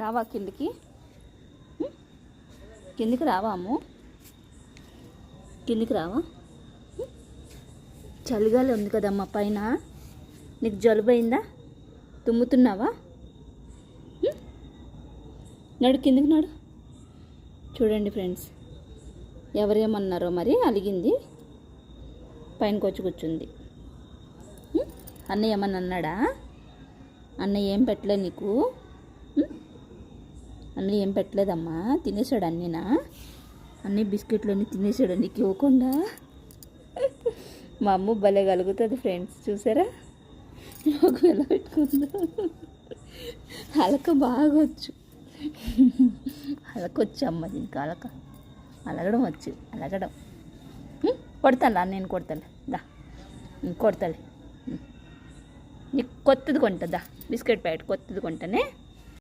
రావా కిందికి? కిందికి రావా అమ్ము? కిందికి రావా? చలిగాలి ఉంది కదమ్మా పైన. నీకు జలుబు అయిందా? తుమ్ముతున్నావా? నడు కిందికి నడు. చూడండి ఫ్రెండ్స్, ఎవరేమన్నారో మరి అలిగింది, పైనకి వచ్చి కూర్చుంది. అన్నయ్య ఏమన్నా అన్నాడా? అన్నయ్య ఏం పెట్టలే నీకు? అన్నయ్య ఏం పెట్టలేదమ్మా, తినేసాడు అన్నీనా? అన్నీ బిస్కెట్లన్నీ తినేసాడు నీకు ఇవ్వకుండా. మా అమ్మ భలే కలుగుతుంది ఫ్రెండ్స్, చూసారా ఎలా పెట్టుకుందో. అలక బాగా వచ్చు, అలకొచ్చు అమ్మ దీనికి, అలగడం వచ్చు, అలగడం. కొడతాను, నేను కొడతాను దా, కొడతాను. నీకు కొత్తది కొంటుందా? బిస్కెట్ ప్యాకెట్ కొత్తది కొంటానే.